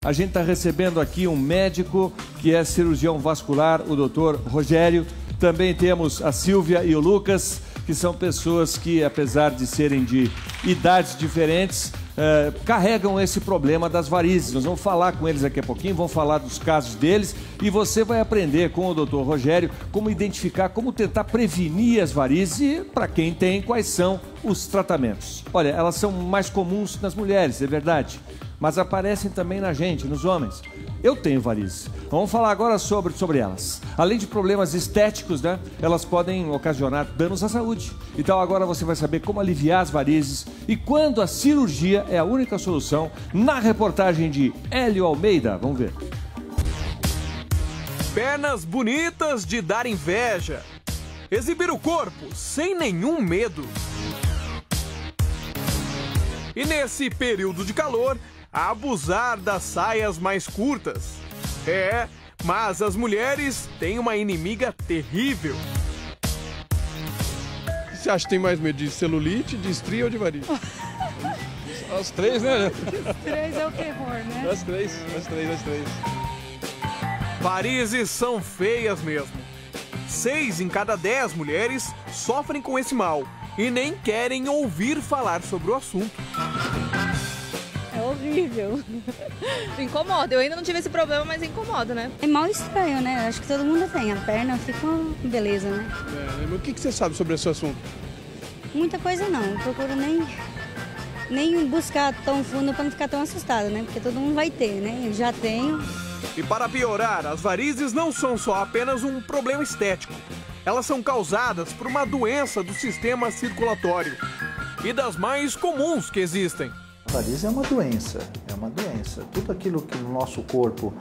A gente está recebendo aqui um médico que é cirurgião vascular, o doutor Rogério. Também temos a Silvia e o Lucas, que são pessoas que, apesar de serem de idades diferentes, carregam esse problema das varizes. Nós vamos falar com eles daqui a pouquinho, vamos falar dos casos deles e você vai aprender com o doutor Rogério como identificar, como tentar prevenir as varizes e, para quem tem, quais são os tratamentos. Olha, elas são mais comuns nas mulheres, é verdade, mas aparecem também na gente, nos homens. Eu tenho varizes. Vamos falar agora sobre elas. Além de problemas estéticos, né? Elas podem ocasionar danos à saúde. Então agora você vai saber como aliviar as varizes e quando a cirurgia é a única solução na reportagem de Hélio Almeida. Vamos ver. Pernas bonitas de dar inveja. Exibir o corpo sem nenhum medo. E nesse período de calor, abusar das saias mais curtas. Mas as mulheres têm uma inimiga terrível. Você acha que tem mais medo de celulite, de estria ou de varizes? As três, né? As três é o terror, né? As três. Varizes são feias mesmo. 6 em cada 10 mulheres sofrem com esse mal e nem querem ouvir falar sobre o assunto. É horrível. Incomoda. Eu ainda não tive esse problema, mas incomoda, né? É mal estranho, né? Acho que todo mundo tem. A perna fica uma beleza, né? O que você sabe sobre esse assunto? Muita coisa não. Não procuro nem buscar tão fundo para não ficar tão assustada, né? Porque todo mundo vai ter, né? Eu já tenho. E para piorar, as varizes não são só apenas um problema estético. Elas são causadas por uma doença do sistema circulatório e das mais comuns que existem. A varize é uma doença. Tudo aquilo que no nosso corpo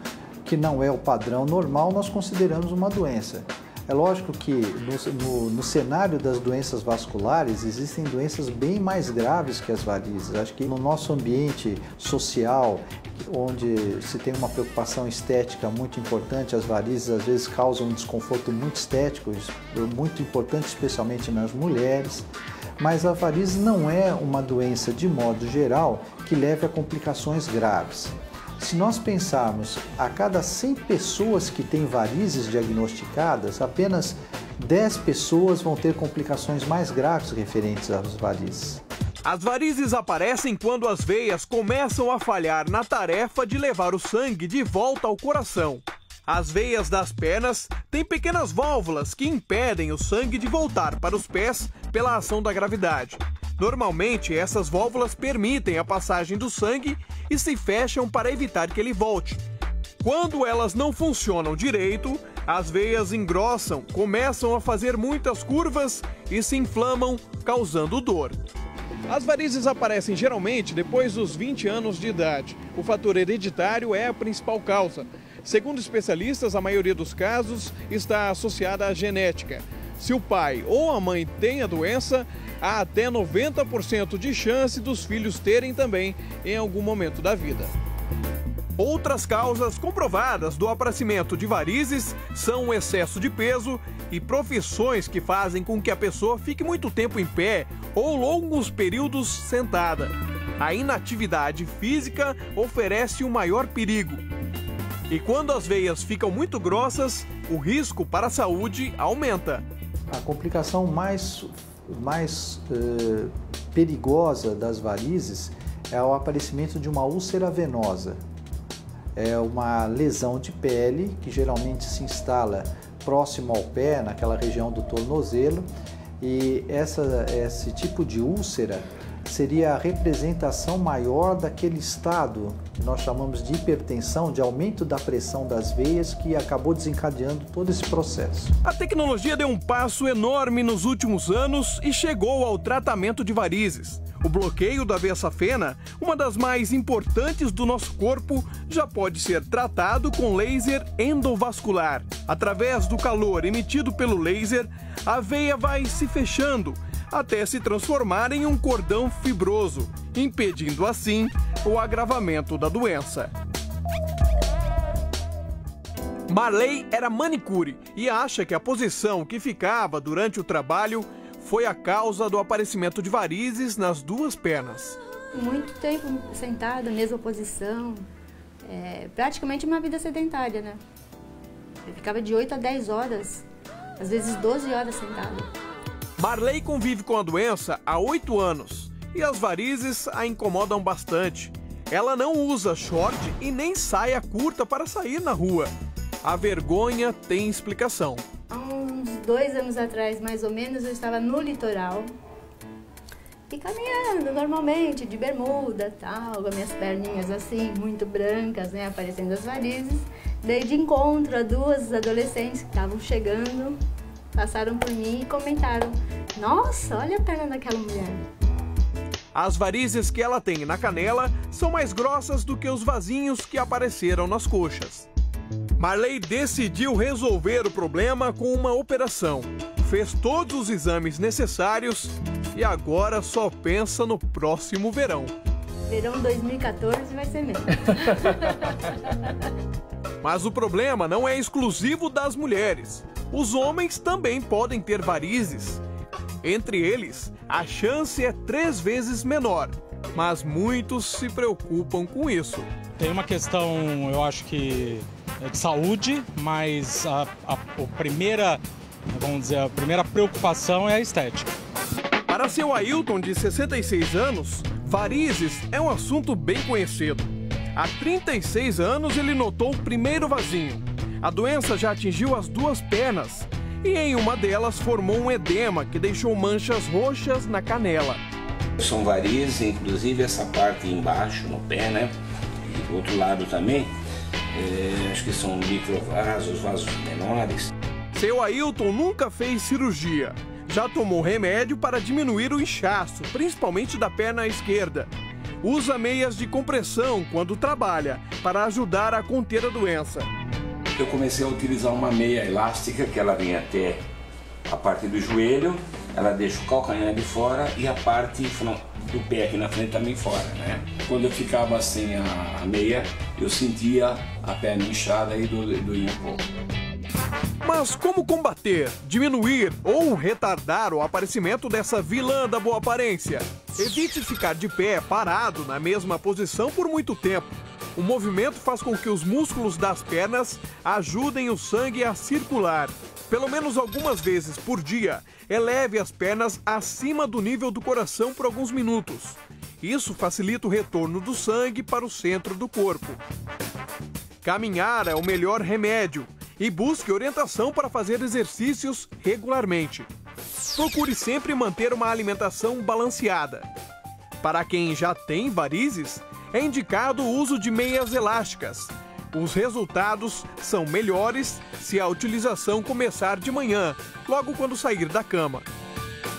que não é o padrão normal, nós consideramos uma doença. É lógico que no cenário das doenças vasculares existem doenças bem mais graves que as varizes. Acho que no nosso ambiente social, onde se tem uma preocupação estética muito importante, as varizes às vezes causam um desconforto muito estético, muito importante especialmente nas mulheres. Mas a varize não é uma doença, de modo geral, que leve a complicações graves. Se nós pensarmos, a cada 100 pessoas que têm varizes diagnosticadas, apenas 10 pessoas vão ter complicações mais graves referentes às varizes. As varizes aparecem quando as veias começam a falhar na tarefa de levar o sangue de volta ao coração. As veias das pernas têm pequenas válvulas que impedem o sangue de voltar para os pés pela ação da gravidade. Normalmente, essas válvulas permitem a passagem do sangue e se fecham para evitar que ele volte. Quando elas não funcionam direito, as veias engrossam, começam a fazer muitas curvas e se inflamam, causando dor. As varizes aparecem geralmente depois dos 20 anos de idade. O fator hereditário é a principal causa. Segundo especialistas, a maioria dos casos está associada à genética. Se o pai ou a mãe tem a doença, há até 90% de chance dos filhos terem também em algum momento da vida. Outras causas comprovadas do aparecimento de varizes são o excesso de peso e profissões que fazem com que a pessoa fique muito tempo em pé ou longos períodos sentada. A inatividade física oferece o maior perigo. E quando as veias ficam muito grossas, o risco para a saúde aumenta. A complicação mais perigosa das varizes é o aparecimento de uma úlcera venosa. É uma lesão de pele que geralmente se instala próximo ao pé, naquela região do tornozelo, e esse tipo de úlcera seria a representação maior daquele estado que nós chamamos de hipertensão, de aumento da pressão das veias, que acabou desencadeando todo esse processo. A tecnologia deu um passo enorme nos últimos anos e chegou ao tratamento de varizes. O bloqueio da veia safena, uma das mais importantes do nosso corpo, já pode ser tratado com laser endovascular. Através do calor emitido pelo laser, a veia vai se fechando, até se transformar em um cordão fibroso, impedindo assim o agravamento da doença. Marley era manicure e acha que a posição que ficava durante o trabalho foi a causa do aparecimento de varizes nas duas pernas. Muito tempo sentada, mesma posição, praticamente uma vida sedentária, né? Eu ficava de 8 a 10 horas, às vezes 12 horas sentada. Marley convive com a doença há 8 anos e as varizes a incomodam bastante. Ela não usa short e nem saia curta para sair na rua. A vergonha tem explicação. Há uns 2 anos atrás, mais ou menos, eu estava no litoral e caminhando normalmente, de bermuda, tal, com as minhas perninhas assim, muito brancas, né, aparecendo as varizes. Dei de encontro a 2 adolescentes que estavam chegando, passaram por mim e comentaram: nossa, olha a perna daquela mulher. As varizes que ela tem na canela são mais grossas do que os vasinhos que apareceram nas coxas. Marley decidiu resolver o problema com uma operação. Fez todos os exames necessários e agora só pensa no próximo verão. Verão 2014 vai ser mesmo. Mas o problema não é exclusivo das mulheres. Os homens também podem ter varizes. Entre eles, a chance é 3 vezes menor, mas muitos se preocupam com isso. Tem uma questão, eu acho que é de saúde, mas a primeira preocupação é a estética. Para seu Ailton, de 66 anos, varizes é um assunto bem conhecido. Há 36 anos ele notou o primeiro vasinho. A doença já atingiu as 2 pernas e em uma delas formou um edema que deixou manchas roxas na canela. São varizes, inclusive essa parte embaixo, no pé, né? E do outro lado também, acho que são microvasos, vasos menores. Seu Ailton nunca fez cirurgia. Já tomou remédio para diminuir o inchaço, principalmente da perna esquerda. Usa meias de compressão quando trabalha, para ajudar a conter a doença. Eu comecei a utilizar uma meia elástica, que ela vem até a parte do joelho, ela deixa o calcanhar de fora e a parte do pé aqui na frente também fora, né? Quando eu ficava sem a meia, eu sentia a perna inchada e doía um pouco. Mas como combater, diminuir ou retardar o aparecimento dessa vilã da boa aparência? Evite ficar de pé, parado, na mesma posição por muito tempo. O movimento faz com que os músculos das pernas ajudem o sangue a circular. Pelo menos algumas vezes por dia, eleve as pernas acima do nível do coração por alguns minutos. Isso facilita o retorno do sangue para o centro do corpo. Caminhar é o melhor remédio e busque orientação para fazer exercícios regularmente. Procure sempre manter uma alimentação balanceada. Para quem já tem varizes, é indicado o uso de meias elásticas. Os resultados são melhores se a utilização começar de manhã, logo quando sair da cama.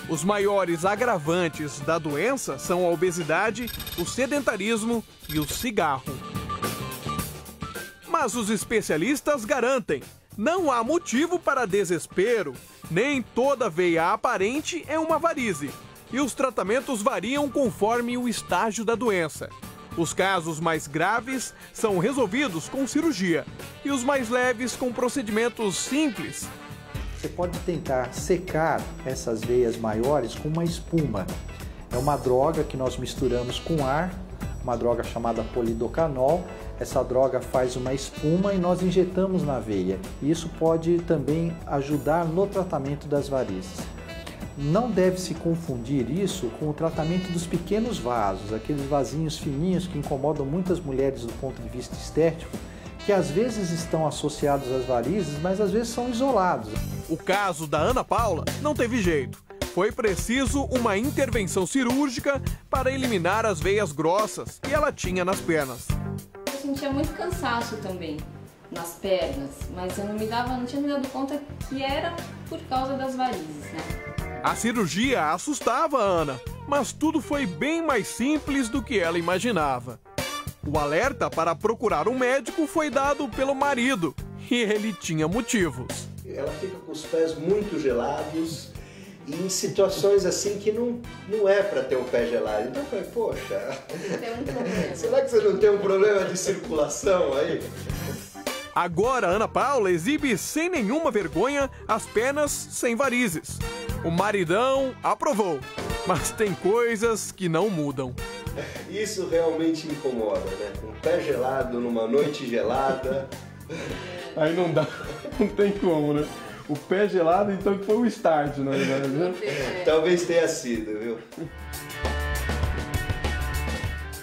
Os maiores agravantes da doença são a obesidade, o sedentarismo e o cigarro. Mas os especialistas garantem, não há motivo para desespero. Nem toda veia aparente é uma varize. E os tratamentos variam conforme o estágio da doença. Os casos mais graves são resolvidos com cirurgia e os mais leves com procedimentos simples. Você pode tentar secar essas veias maiores com uma espuma. É uma droga que nós misturamos com ar, uma droga chamada polidocanol. Essa droga faz uma espuma e nós injetamos na veia. Isso pode também ajudar no tratamento das varizes. Não deve se confundir isso com o tratamento dos pequenos vasos, aqueles vasinhos fininhos que incomodam muitas mulheres do ponto de vista estético, que às vezes estão associados às varizes, mas às vezes são isolados. O caso da Ana Paula não teve jeito. Foi preciso uma intervenção cirúrgica para eliminar as veias grossas que ela tinha nas pernas. Eu sentia muito cansaço também nas pernas, mas eu não tinha me dado conta que era por causa das varizes, né? A cirurgia assustava a Ana, mas tudo foi bem mais simples do que ela imaginava. O alerta para procurar um médico foi dado pelo marido, e ele tinha motivos. Ela fica com os pés muito gelados e em situações assim que não é para ter um pé gelado. Então eu falei, poxa, será que você não tem um problema de circulação aí? Agora a Ana Paula exibe sem nenhuma vergonha as pernas sem varizes. O maridão aprovou, mas tem coisas que não mudam. Isso realmente incomoda, né? Um pé gelado numa noite gelada. Aí não dá, não tem como, né? O pé gelado, então, que foi o start, na verdade, né? Talvez tenha sido, viu?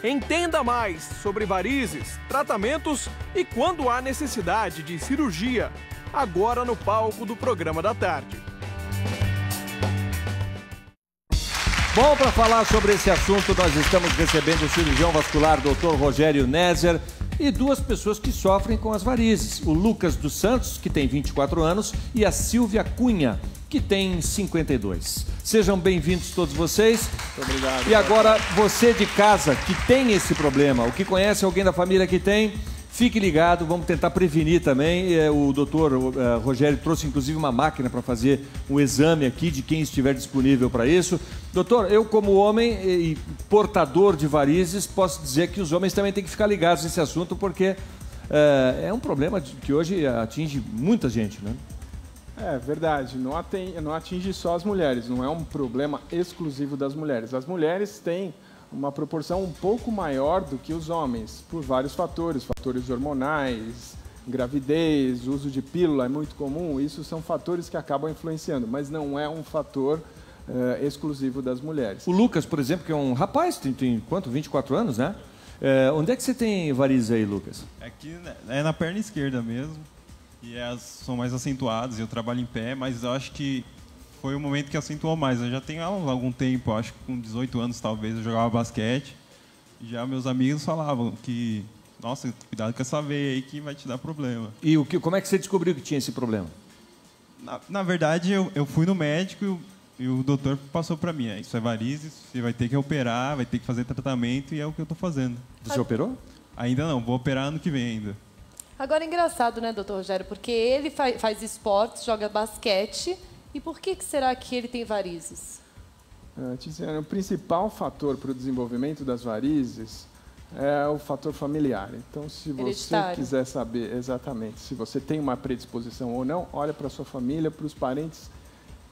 Entenda mais sobre varizes, tratamentos e quando há necessidade de cirurgia, agora no palco do Programa da Tarde. Bom, para falar sobre esse assunto, nós estamos recebendo o cirurgião vascular Dr. Rogério Nezer e duas pessoas que sofrem com as varizes. O Lucas dos Santos, que tem 24 anos, e a Silvia Cunha, que tem 52. Sejam bem-vindos todos vocês. Muito obrigado. E agora, você de casa que tem esse problema, ou que conhece alguém da família que tem, fique ligado, vamos tentar prevenir também. O doutor Rogério trouxe inclusive uma máquina para fazer um exame aqui de quem estiver disponível para isso. Doutor, eu como homem e portador de varizes, posso dizer que os homens também têm que ficar ligados nesse assunto, porque é um problema que hoje atinge muita gente, né? É verdade, não atinge só as mulheres, não é um problema exclusivo das mulheres. As mulheres têm uma proporção um pouco maior do que os homens, por vários fatores, fatores hormonais, gravidez, uso de pílula é muito comum, isso são fatores que acabam influenciando, mas não é um fator exclusivo das mulheres. O Lucas, por exemplo, que é um rapaz, tem quanto? 24 anos, né? Onde é que você tem varizes aí, Lucas? Aqui é na perna esquerda mesmo, e elas são mais acentuadas, eu trabalho em pé, mas eu acho que foi o momento que acentuou mais. Eu já tenho há algum tempo, acho que com 18 anos talvez, eu jogava basquete. Já meus amigos falavam que, nossa, cuidado com essa veia aí que vai te dar problema. E como é que você descobriu que tinha esse problema? Na verdade, eu fui no médico e o doutor passou para mim. Isso é varizes, você vai ter que operar, vai ter que fazer tratamento e é o que eu estou fazendo. Você operou? Ainda não, vou operar ano que vem ainda. Agora é engraçado, né, doutor Rogério? Porque ele faz esportes, joga basquete. E por que será que ele tem varizes? Tiziana, o principal fator para o desenvolvimento das varizes é o fator familiar. Então, se você quiser saber exatamente se você tem uma predisposição ou não, olha para a sua família, para os parentes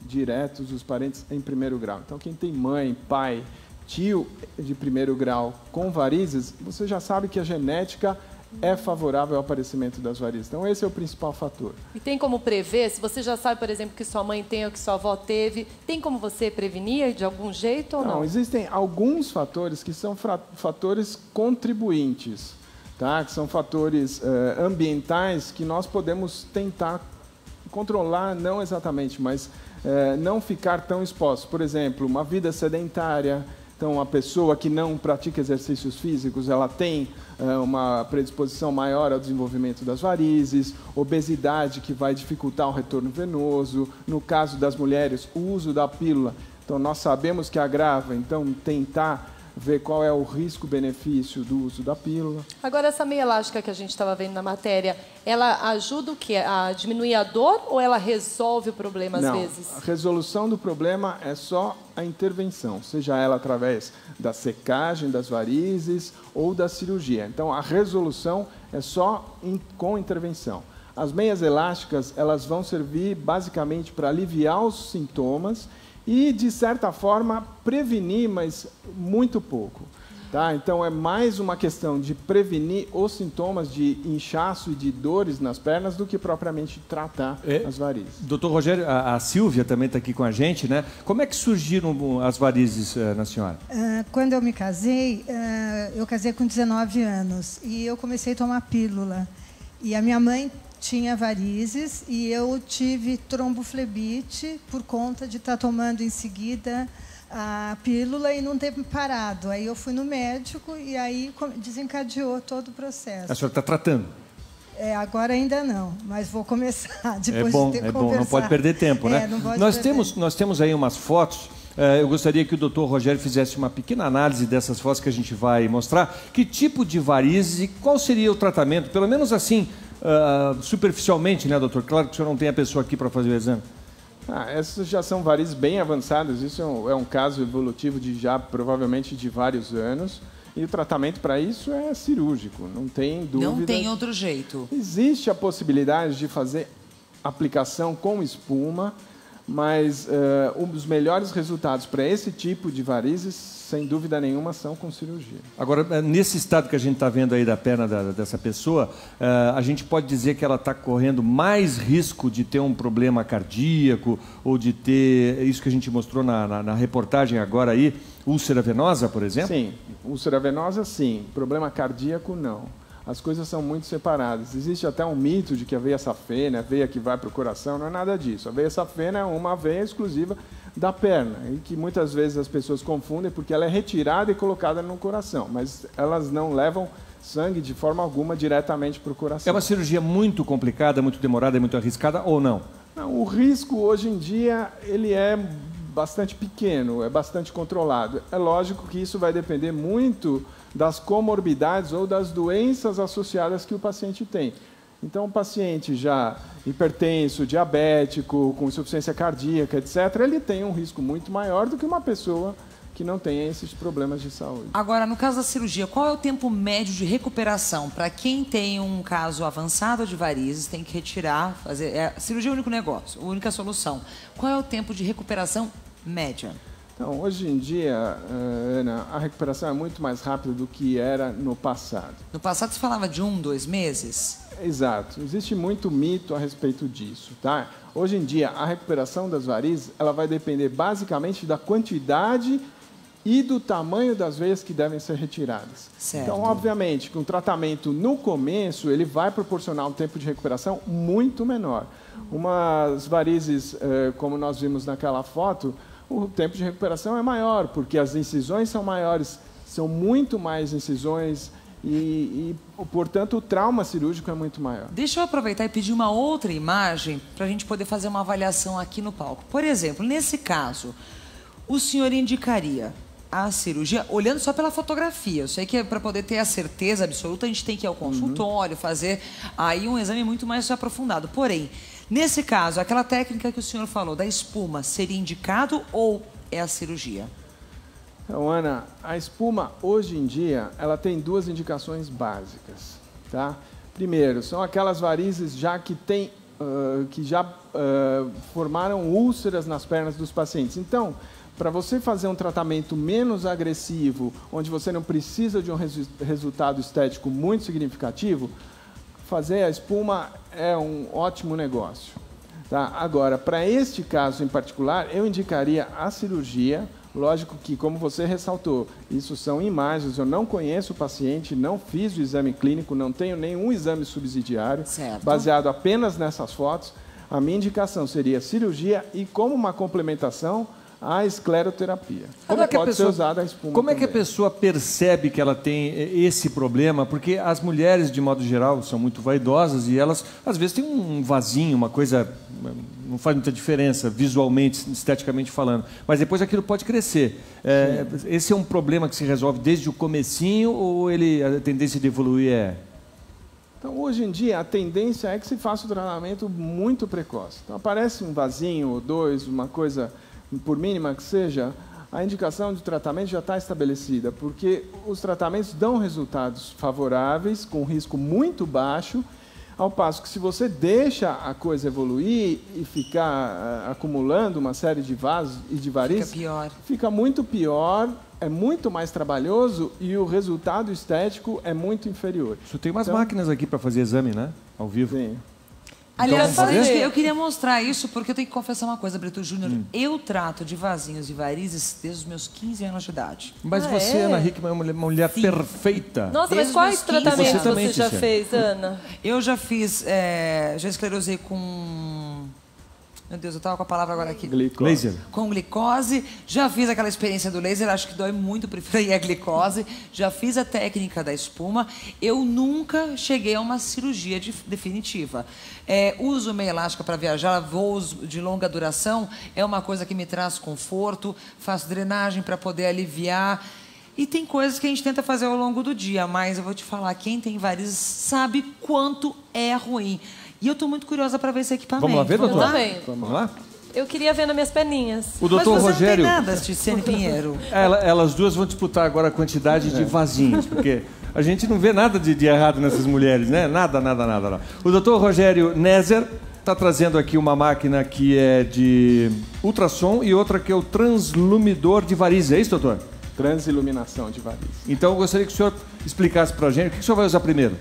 diretos, os parentes em primeiro grau. Então, quem tem mãe, pai, tio de primeiro grau com varizes, você já sabe que a genética é favorável ao aparecimento das varizes. Então, esse é o principal fator. E tem como prever? Se você já sabe, por exemplo, que sua mãe tem ou que sua avó teve, tem como você prevenir de algum jeito ou não? Não, existem alguns fatores que são fatores contribuintes, tá? Que são fatores ambientais que nós podemos tentar controlar, não exatamente, mas não ficar tão expostos. Por exemplo, uma vida sedentária. Então, a pessoa que não pratica exercícios físicos, ela tem uma predisposição maior ao desenvolvimento das varizes, obesidade que vai dificultar o retorno venoso. No caso das mulheres, o uso da pílula. Então, nós sabemos que agrava, então tentar ver qual é o risco-benefício do uso da pílula. Agora, essa meia elástica que a gente estava vendo na matéria, ela ajuda o quê? A diminuir a dor ou ela resolve o problema às vezes? A resolução do problema é só a intervenção, seja ela através da secagem das varizes ou da cirurgia. Então, a resolução é só com intervenção. As meias elásticas, elas vão servir basicamente para aliviar os sintomas e, de certa forma, prevenir, mas muito pouco. Tá? Então, é mais uma questão de prevenir os sintomas de inchaço e de dores nas pernas do que propriamente tratar as varizes. Doutor Rogério, a Silvia também está aqui com a gente, né? Como é que surgiram as varizes na senhora? Quando eu me casei, eu casei com 19 anos e eu comecei a tomar pílula. E a minha mãe tinha varizes e eu tive tromboflebite por conta de estar tomando em seguida a pílula e não ter parado. Aí eu fui no médico e aí desencadeou todo o processo. A senhora está tratando? Agora ainda não, mas vou começar depois de ter conversado. Bom, não pode perder tempo, né? Nós temos aí umas fotos. Eu gostaria que o doutor Rogério fizesse uma pequena análise dessas fotos que a gente vai mostrar. Que tipo de varizes e qual seria o tratamento? Pelo menos assim, superficialmente, né, doutor? Claro que o senhor não tem a pessoa aqui para fazer o exame. Essas já são varizes bem avançadas. Isso é um caso evolutivo de já provavelmente de vários anos. E o tratamento para isso é cirúrgico, não tem dúvida. Não tem outro jeito. Existe a possibilidade de fazer aplicação com espuma, Mas um dos melhores resultados para esse tipo de varizes, sem dúvida nenhuma, são com cirurgia. Agora, nesse estado que a gente está vendo aí da perna dessa pessoa, a gente pode dizer que ela está correndo mais risco de ter um problema cardíaco ou de ter, isso que a gente mostrou na reportagem agora aí, úlcera venosa, por exemplo? Sim, úlcera venosa, sim. Problema cardíaco, não. As coisas são muito separadas. Existe até um mito de que a veia safena, a veia que vai para o coração, não é nada disso. A veia safena é uma veia exclusiva da perna, e que muitas vezes as pessoas confundem porque ela é retirada e colocada no coração, mas elas não levam sangue de forma alguma diretamente para o coração. É uma cirurgia muito complicada, muito demorada e muito arriscada, ou não? Não, o risco hoje em dia ele é bastante pequeno, é bastante controlado. É lógico que isso vai depender muito das comorbidades ou das doenças associadas que o paciente tem. Então, um paciente já hipertenso, diabético, com insuficiência cardíaca, etc., ele tem um risco muito maior do que uma pessoa que não tenha esses problemas de saúde. Agora, no caso da cirurgia, qual é o tempo médio de recuperação? Para quem tem um caso avançado de varizes, tem que retirar, fazer... cirurgia é o único negócio, a única solução. Qual é o tempo de recuperação média? Então, hoje em dia, Ana, a recuperação é muito mais rápida do que era no passado. No passado se falava de 1, 2 meses? Exato. Existe muito mito a respeito disso, tá? Hoje em dia, a recuperação das varizes, ela vai depender basicamente da quantidade e do tamanho das veias que devem ser retiradas. Certo. Então, obviamente, com o tratamento no começo, ele vai proporcionar um tempo de recuperação muito menor. Umas varizes, como nós vimos naquela foto, o tempo de recuperação é maior, porque as incisões são maiores, são muito mais incisões e portanto, o trauma cirúrgico é muito maior. Deixa eu aproveitar e pedir uma outra imagem para a gente poder fazer uma avaliação aqui no palco. Por exemplo, nesse caso, o senhor indicaria a cirurgia, olhando só pela fotografia. Eu sei que para poder ter a certeza absoluta, a gente tem que ir ao consultório, fazer aí um exame muito mais aprofundado. Porém, nesse caso, aquela técnica que o senhor falou, da espuma, seria indicado ou é a cirurgia? Então, Ana, a espuma, hoje em dia, ela tem duas indicações básicas, tá? Primeiro, são aquelas varizes já que formaram úlceras nas pernas dos pacientes. Então, para você fazer um tratamento menos agressivo, onde você não precisa de um resultado estético muito significativo, fazer a espuma é um ótimo negócio. Tá? Agora, para este caso em particular, eu indicaria a cirurgia. Lógico que, como você ressaltou, isso são imagens, eu não conheço o paciente, não fiz o exame clínico, não tenho nenhum exame subsidiário, baseado apenas nessas fotos. A minha indicação seria cirurgia e, como uma complementação, a escleroterapia. Como pode ser usada a espuma Como é que a pessoa percebe que ela tem esse problema? Porque as mulheres, de modo geral, são muito vaidosas e elas, às vezes, têm um vasinho, uma coisa... Não faz muita diferença, visualmente, esteticamente falando. Mas depois aquilo pode crescer. Esse é um problema que se resolve desde o comecinho ou a tendência de evoluir é... Então, hoje em dia, a tendência é que se faça o tratamento muito precoce. Então, aparece um vasinho ou dois, uma coisa... por mínima que seja, a indicação de tratamento já está estabelecida, porque os tratamentos dão resultados favoráveis, com risco muito baixo, ao passo que se você deixa a coisa evoluir e ficar acumulando uma série de vasos e de varizes, fica muito pior, é muito mais trabalhoso e o resultado estético é muito inferior. Você tem umas máquinas aqui para fazer exame, né? Ao vivo. Sim. Aliás, eu queria mostrar isso porque eu tenho que confessar uma coisa, Brito Júnior. Eu trato de vasinhos e varizes desde os meus 15 anos de idade. Mas você, Ana Hickman, é uma mulher perfeita. Nossa, mas quais tratamentos você já fez, Ana? Eu já fiz, já esclerosei com... Meu Deus, eu estava com a palavra agora aqui. Laser. Com glicose. Já fiz aquela experiência do laser, acho que dói muito, prefiro a glicose. Já fiz a técnica da espuma. Eu nunca cheguei a uma cirurgia definitiva. Uso meia elástica para viajar, voos de longa duração, é uma coisa que me traz conforto. Faço drenagem para poder aliviar. E tem coisas que a gente tenta fazer ao longo do dia, mas eu vou te falar, quem tem varizes sabe quanto é ruim. E eu estou muito curiosa para ver esse equipamento. Vamos lá ver, doutor? Eu também. Vamos lá? Eu queria ver nas minhas perninhas. O doutor Rogério... Mas você não tem nada, Tiziane Pinheiro. Elas duas vão disputar agora a quantidade de vasinhos, porque a gente não vê nada de errado nessas mulheres, né? Nada. O doutor Rogério Nezer está trazendo aqui uma máquina que é de ultrassom e outra que é o translumidor de varizes. É isso, doutor? Transiluminação de varizes. Então, eu gostaria que o senhor explicasse para a gente. O que o senhor vai usar primeiro?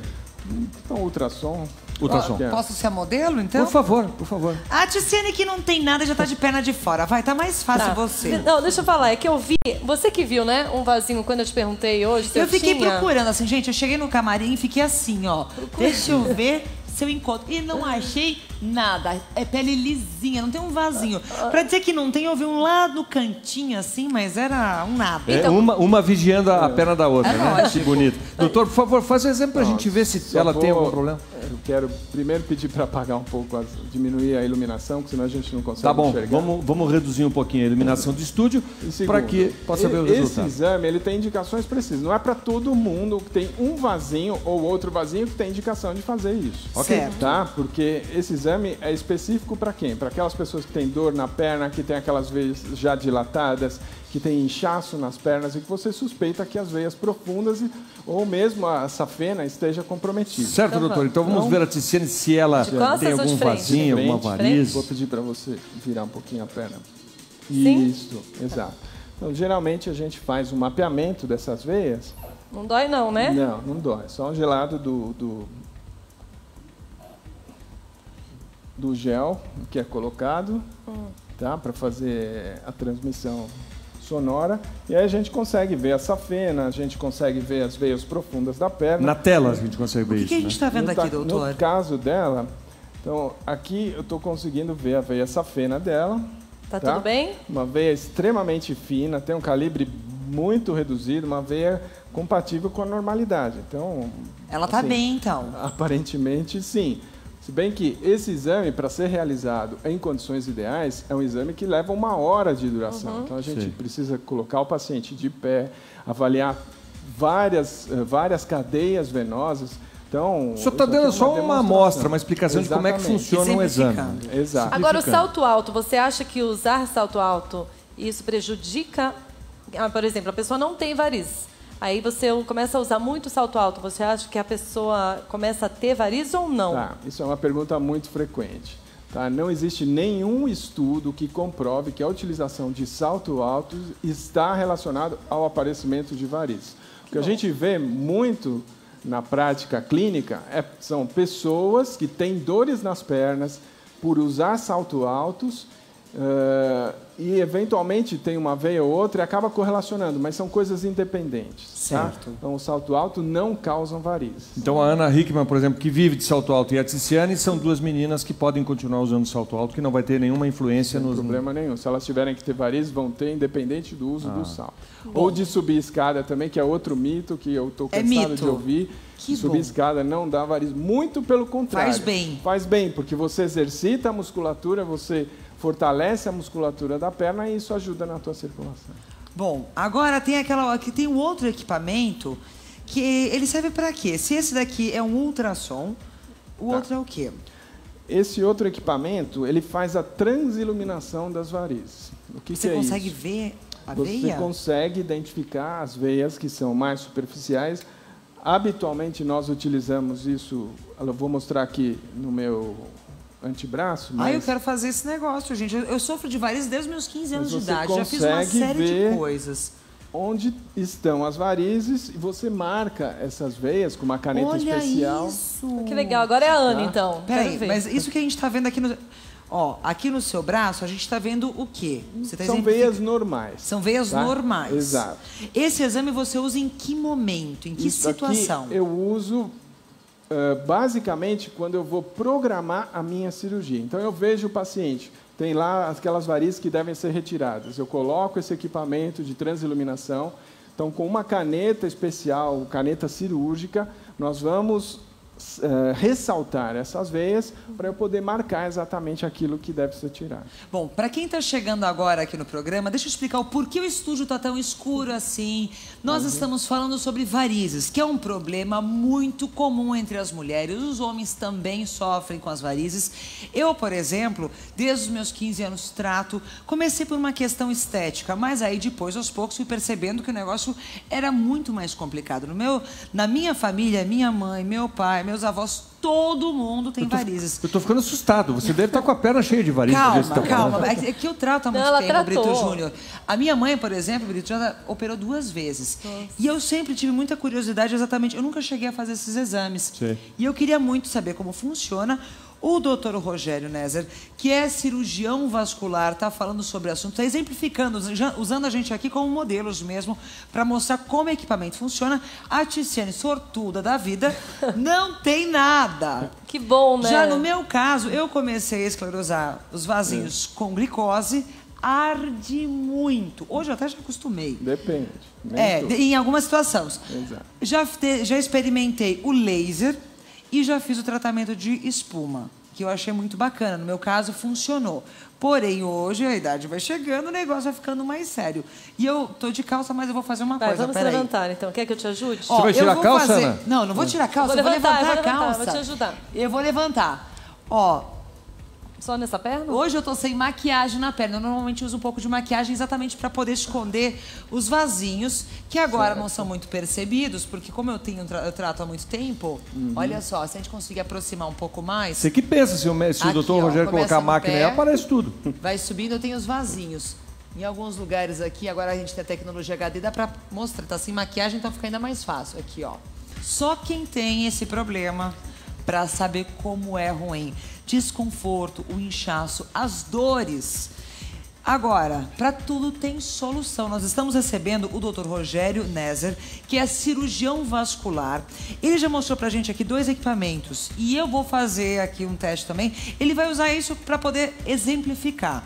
Então, ultrassom. Ultrassom. Posso ser a modelo, então? Por favor, por favor. A Tiziane que não tem nada já tá de perna de fora. Vai, tá mais fácil você. Não, deixa eu falar, é que eu vi... Você que viu, né, um vasinho quando eu te perguntei hoje, eu fiquei procurando, assim, gente, eu cheguei no camarim e fiquei assim, ó. Deixa eu ver se eu encontro. E não achei nada. É pele lisinha, não tem um vasinho. Pra dizer que não tem, eu vi um lá no cantinho, assim, mas era um nada. É, então, uma vigiando a perna da outra, né? Lógico. Que bonito. Doutor, por favor, faz o exemplo pra gente ver se ela tem algum problema. Eu quero primeiro pedir para apagar um pouco, diminuir a iluminação, porque senão a gente não consegue enxergar. Tá bom, vamos reduzir um pouquinho a iluminação do estúdio para que possa ver o resultado. Esse exame ele tem indicações precisas. Não é para todo mundo que tem um vasinho ou outro vasinho que tem indicação de fazer isso. Ok. Tá? Porque esse exame é específico para quem? Para aquelas pessoas que têm dor na perna, que tem aquelas veias já dilatadas, que tem inchaço nas pernas e que você suspeita que as veias profundas ou mesmo a safena esteja comprometida. Certo, doutor. Então vamos ver a Tiziane se ela tem algum vasinho, alguma varize. Vou pedir para você virar um pouquinho a perna. Sim? Isso, exato. Então, geralmente a gente faz um mapeamento dessas veias. Não dói não, né? Não dói. Só um gelado do gel que é colocado, tá? Para fazer a transmissão sonora, e aí a gente consegue ver a safena, a gente consegue ver as veias profundas da perna. Na tela a gente consegue ver isso. O que a gente está vendo aqui, doutor? No caso dela, então aqui eu estou conseguindo ver a veia safena dela. Tá tudo bem? Uma veia extremamente fina, tem um calibre muito reduzido, uma veia compatível com a normalidade. Então, ela tá bem, então. Aparentemente, sim. Se bem que esse exame, para ser realizado em condições ideais, é um exame que leva 1 hora de duração. Então, a gente precisa colocar o paciente de pé, avaliar várias cadeias venosas. Então, o senhor está dando só uma amostra, uma explicação de como é que funciona um exame. Exato. Agora, o salto alto, você acha que usar salto alto, isso prejudica? Por exemplo, a pessoa não tem varizes. Aí você começa a usar muito salto alto. Você acha que a pessoa começa a ter varizes ou não? Tá, isso é uma pergunta muito frequente. Tá? Não existe nenhum estudo que comprove que a utilização de salto alto está relacionado ao aparecimento de varizes. O que a gente vê muito na prática clínica são pessoas que têm dores nas pernas por usar salto altos e eventualmente tem uma veia ou outra e acaba correlacionando, mas são coisas independentes. Certo. Tá? Então, o salto alto não causam varizes. Então, a Ana Hickman, por exemplo, que vive de salto alto, e a Tiziane são duas meninas que podem continuar usando salto alto, que não vai ter nenhuma influência no... Não tem problema nenhum. Se elas tiverem que ter varizes, vão ter, independente do uso do salto. Ou de subir escada também, que é outro mito que eu estou cansado de ouvir. Subir escada não dá varizes. Muito pelo contrário. Faz bem. Faz bem, porque você exercita a musculatura, você fortalece a musculatura da perna e isso ajuda na tua circulação. Bom, agora tem um outro equipamento que ele serve para quê? Se esse daqui é um ultrassom, o outro é o quê? Esse outro equipamento, ele faz a transiluminação das varizes. O que Você que é consegue isso? ver a veia? Você consegue identificar as veias que são mais superficiais. Habitualmente nós utilizamos isso, eu vou mostrar aqui no meu antebraço. Mas... eu quero fazer esse negócio, gente. Eu sofro de varizes desde os meus 15 anos de idade. Já fiz uma série de coisas. Onde estão as varizes e você marca essas veias com uma caneta especial. Isso! Que legal. Agora é a Ana, então. Peraí, mas isso que a gente está vendo aqui no... Ó, aqui no seu braço, a gente está vendo o quê? Você tá São veias normais. São veias normais. Exato. Esse exame você usa em que momento? Em que situação? Aqui eu uso basicamente quando eu vou programar a minha cirurgia. Então eu vejo o paciente, tem lá aquelas varizes que devem ser retiradas. Eu coloco esse equipamento de transiluminação. Então, com uma caneta especial, caneta cirúrgica, nós vamos ressaltar essas veias para eu poder marcar exatamente aquilo que deve ser tirado. Bom, para quem está chegando agora aqui no programa, deixa eu explicar o porquê o estúdio está tão escuro assim. Nós estamos falando sobre varizes, que é um problema muito comum entre as mulheres. Os homens também sofrem com as varizes. Eu, por exemplo, desde os meus 15 anos trato, comecei por uma questão estética, mas aí depois, aos poucos, fui percebendo que o negócio era muito mais complicado. Na minha família, minha mãe, meu pai, meus avós, todo mundo tem varizes. Eu tô ficando assustado. Você deve estar com a perna cheia de varizes. Calma. É que eu trato há muito tempo, tratou. Brito Júnior. A minha mãe, por exemplo, Brito, já operou 2 vezes. Nossa. E eu sempre tive muita curiosidade, exatamente. Eu nunca cheguei a fazer esses exames. Sim. E eu queria muito saber como funciona. O doutor Rogério Nezer, que é cirurgião vascular, está falando sobre o assunto, está exemplificando, usando a gente aqui como modelos mesmo, para mostrar como o equipamento funciona. A Ticiane, sortuda da vida, não tem nada. Que bom, né? Já no meu caso, eu comecei a esclerosar os vasinhos com glicose, arde muito. Hoje eu até já acostumei. Depende. Em algumas situações. Exato. Já experimentei o laser e já fiz o tratamento de espuma, que eu achei muito bacana. No meu caso, funcionou. Porém, hoje a idade vai chegando, o negócio vai ficando mais sério. E eu tô de calça, mas eu vou fazer uma coisa. Vamos se levantar, então. Quer que eu te ajude? Você vai tirar a calça, Ana? Não, não vou tirar a calça, eu vou levantar a calça. Vou te ajudar. Eu vou levantar. Ó, só nessa perna? hoje eu tô sem maquiagem na perna. Eu normalmente uso um pouco de maquiagem exatamente para poder esconder os vasinhos, que agora não são muito percebidos, porque como eu trato há muito tempo, olha só, se a gente conseguir aproximar um pouco mais... Você que pensa, se o doutor Rogério colocar a máquina aí, aparece tudo. Vai subindo, eu tenho os vasinhos. Em alguns lugares aqui, agora a gente tem a tecnologia HD, dá para mostrar. Tá sem maquiagem, então fica ainda mais fácil. Aqui, ó. Só quem tem esse problema para saber como é ruim. Desconforto, o inchaço, as dores. Agora, para tudo tem solução. Nós estamos recebendo o Dr. Rogério Nezer, que é cirurgião vascular. Ele já mostrou pra gente aqui 2 equipamentos. E eu vou fazer aqui um teste também. Ele vai usar isso para poder exemplificar.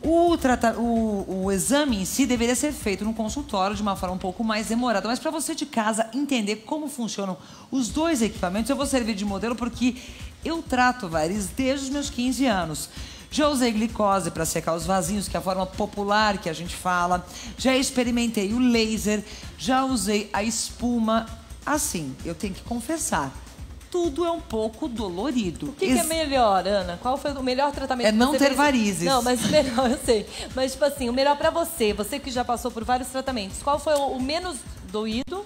O exame em si deveria ser feito no consultório de uma forma um pouco mais demorada, mas para você de casa entender como funcionam os 2 equipamentos, eu vou servir de modelo porque eu trato varizes desde os meus 15 anos. Já usei glicose para secar os vasinhos, que é a forma popular que a gente fala. Já experimentei o laser, já usei a espuma. Assim, eu tenho que confessar, tudo é um pouco dolorido. O que é melhor, Ana? Qual foi o melhor tratamento? É não ter varizes. Não, mas o melhor, eu sei. Mas, tipo assim, o melhor pra você que já passou por vários tratamentos, qual foi o menos doído,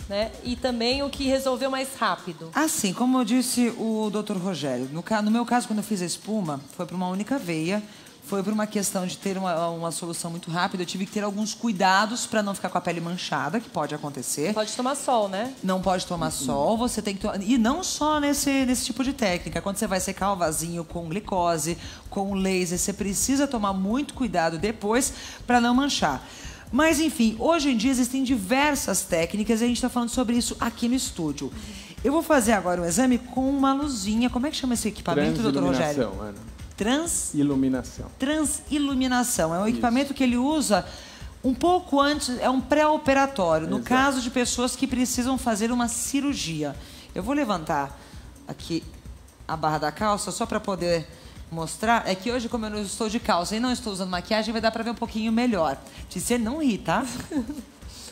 né? E também o que resolveu mais rápido? Assim, como eu disse o Dr. Rogério, no meu caso, quando eu fiz a espuma, foi para uma única veia. Foi por uma questão de ter uma solução muito rápida. Eu tive que ter alguns cuidados para não ficar com a pele manchada, que pode acontecer. Pode tomar sol, né? Não pode tomar sol, você tem que E não só nesse tipo de técnica. Quando você vai secar o vasinho com glicose, com laser, você precisa tomar muito cuidado depois para não manchar. Mas, enfim, hoje em dia existem diversas técnicas e a gente está falando sobre isso aqui no estúdio. Eu vou fazer agora um exame com uma luzinha. Como é que chama esse equipamento, doutor Rogério? Ana. Transiluminação. É um equipamento que ele usa um pouco antes, é um pré-operatório, no caso de pessoas que precisam fazer uma cirurgia. Eu vou levantar aqui a barra da calça só para poder mostrar. É que hoje, como eu não estou de calça e não estou usando maquiagem, vai dar para ver um pouquinho melhor. Você não ri, tá?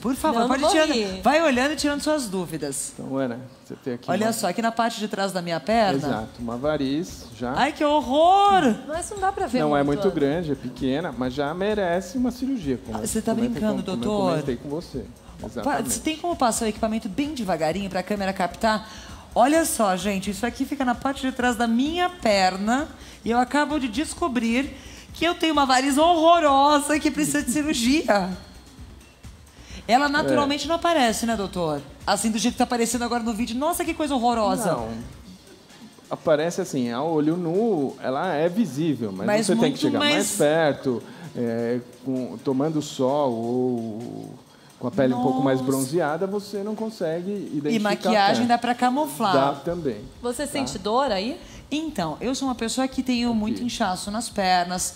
Por favor, não, pode tirar. Vai olhando e tirando suas dúvidas. Então, Ana, você tem aqui. Olha só, aqui na parte de trás da minha perna. Exato, uma variz já. Ai, que horror! Mas não dá pra ver. Não é muito grande, é pequena, mas já merece uma cirurgia. Você tá brincando, doutor? Eu comentei com você. Exatamente. Você tem como passar o equipamento bem devagarinho para a câmera captar? Olha só, gente, isso aqui fica na parte de trás da minha perna e eu acabo de descobrir que eu tenho uma variz horrorosa que precisa de cirurgia. Ela naturalmente não aparece, né, doutor? Assim, do jeito que tá aparecendo agora no vídeo. Nossa, que coisa horrorosa. Não. Aparece assim, a olho nu, ela é visível, mas você tem que chegar mais perto, tomando sol ou com a pele um pouco mais bronzeada, você não consegue identificar. E maquiagem dá para camuflar. Dá também. Você sente dor aí? Então, eu sou uma pessoa que tenho muito inchaço nas pernas,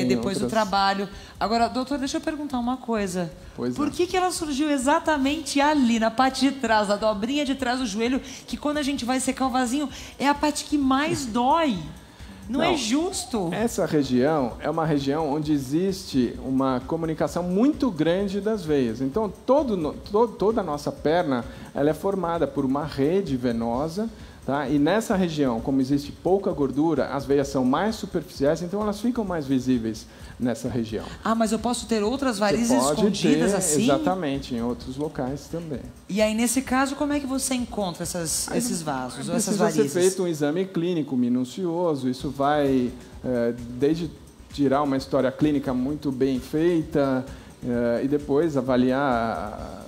depois do trabalho. Agora, doutor, deixa eu perguntar uma coisa. Por que ela surgiu exatamente ali, na parte de trás, na dobrinha de trás do joelho, que quando a gente vai secar o vasinho, é a parte que mais dói? Não é justo. Essa região é uma região onde existe uma comunicação muito grande das veias. Então, toda a nossa perna ela é formada por uma rede venosa, Tá? E nessa região, como existe pouca gordura, as veias são mais superficiais, então elas ficam mais visíveis nessa região. Ah, mas eu posso ter outras varizes Você pode escondidas ter, assim? Exatamente, em outros locais também. E aí, nesse caso, como é que você encontra esses vasos, ou essas varizes? Precisa ser feito um exame clínico minucioso, isso vai desde tirar uma história clínica muito bem feita e depois avaliar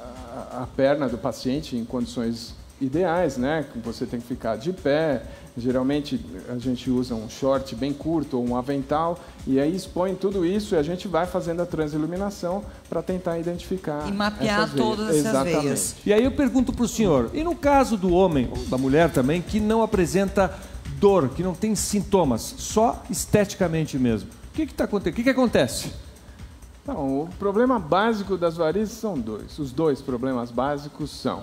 a perna do paciente em condições ideais, né? Você tem que ficar de pé. Geralmente a gente usa um short bem curto ou um avental e aí expõe tudo isso e a gente vai fazendo a transiluminação para tentar identificar e mapear todas essas veias. E aí eu pergunto para o senhor, e no caso do homem, ou da mulher também, que não apresenta dor, que não tem sintomas, só esteticamente mesmo, o que está acontecendo? O que acontece? Então, o problema básico das varizes são dois. Os dois problemas básicos são: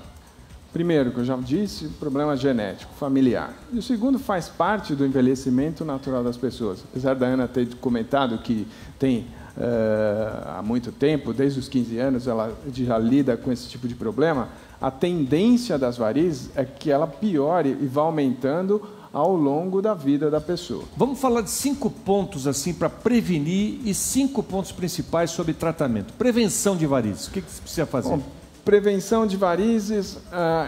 primeiro, que eu já disse, problema genético, familiar. E o segundo faz parte do envelhecimento natural das pessoas. Apesar da Ana ter comentado que tem há muito tempo, desde os 15 anos, ela já lida com esse tipo de problema, a tendência das varizes é que ela piore e vá aumentando ao longo da vida da pessoa. Vamos falar de 5 pontos assim para prevenir e 5 pontos principais sobre tratamento. Prevenção de varizes, o que você precisa fazer? Bom, prevenção de varizes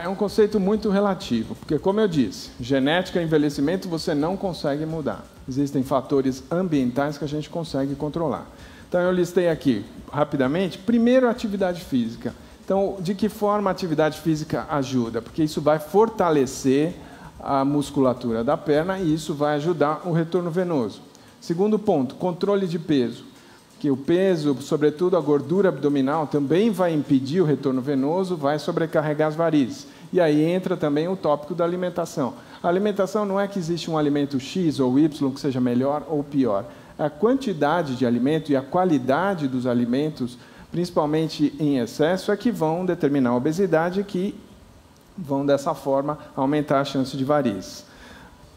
é um conceito muito relativo, porque, como eu disse, genética e envelhecimento você não consegue mudar. Existem fatores ambientais que a gente consegue controlar. Então, eu listei aqui, rapidamente, primeiro, atividade física. Então, de que forma a atividade física ajuda? Porque isso vai fortalecer a musculatura da perna e isso vai ajudar o retorno venoso. Segundo ponto, controle de peso. Que o peso, sobretudo a gordura abdominal, também vai impedir o retorno venoso, vai sobrecarregar as varizes. E aí entra também o tópico da alimentação. A alimentação não é que existe um alimento X ou Y que seja melhor ou pior. A quantidade de alimento e a qualidade dos alimentos, principalmente em excesso, é que vão determinar a obesidade, que vão, dessa forma, aumentar a chance de varizes.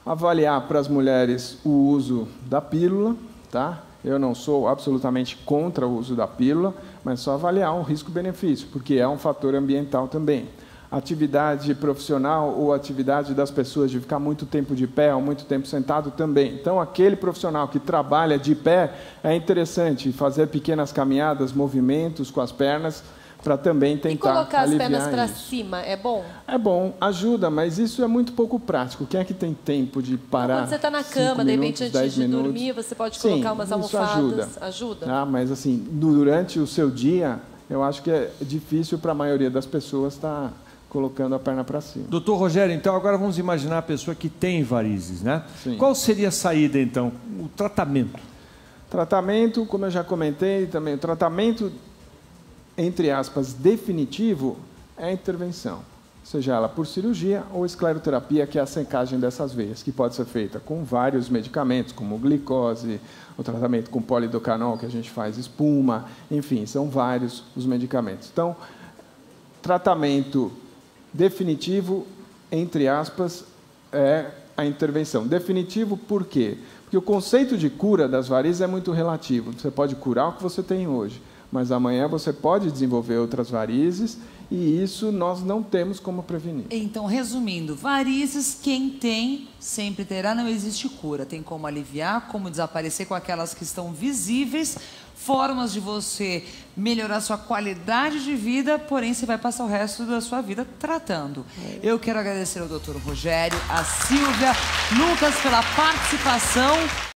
Avaliar para as mulheres o uso da pílula, tá? Eu não sou absolutamente contra o uso da pílula, mas só avaliar o risco-benefício, porque é um fator ambiental também. Atividade profissional ou atividade das pessoas de ficar muito tempo de pé ou muito tempo sentado também. Então, aquele profissional que trabalha de pé, é interessante fazer pequenas caminhadas, movimentos com as pernas, para também tentar aliviar. E colocar as pernas para cima, é bom? É bom, ajuda, mas isso é muito pouco prático. Quem é que tem tempo de parar? Quando você está na cama, de repente, antes de dormir, você pode colocar umas almofadas. Ajuda. Ah, mas assim, durante o seu dia, eu acho que é difícil para a maioria das pessoas estar colocando a perna para cima. Doutor Rogério, então agora vamos imaginar a pessoa que tem varizes, né? Sim. Qual seria a saída, então? O tratamento? Tratamento, como eu já comentei também, o tratamento, entre aspas, definitivo, é a intervenção. Seja ela por cirurgia ou escleroterapia, que é a secagem dessas veias, que pode ser feita com vários medicamentos, como glicose, o tratamento com polidocanol, que a gente faz espuma, enfim, são vários os medicamentos. Então, tratamento definitivo, entre aspas, é a intervenção. Definitivo por quê? Porque o conceito de cura das varizes é muito relativo. Você pode curar o que você tem hoje, mas amanhã você pode desenvolver outras varizes e isso nós não temos como prevenir. Então, resumindo, varizes, quem tem, sempre terá, não existe cura. Tem como aliviar, como desaparecer com aquelas que estão visíveis, formas de você melhorar sua qualidade de vida, porém você vai passar o resto da sua vida tratando. Eu quero agradecer ao Dr. Rogério, a Silvia, Lucas pela participação.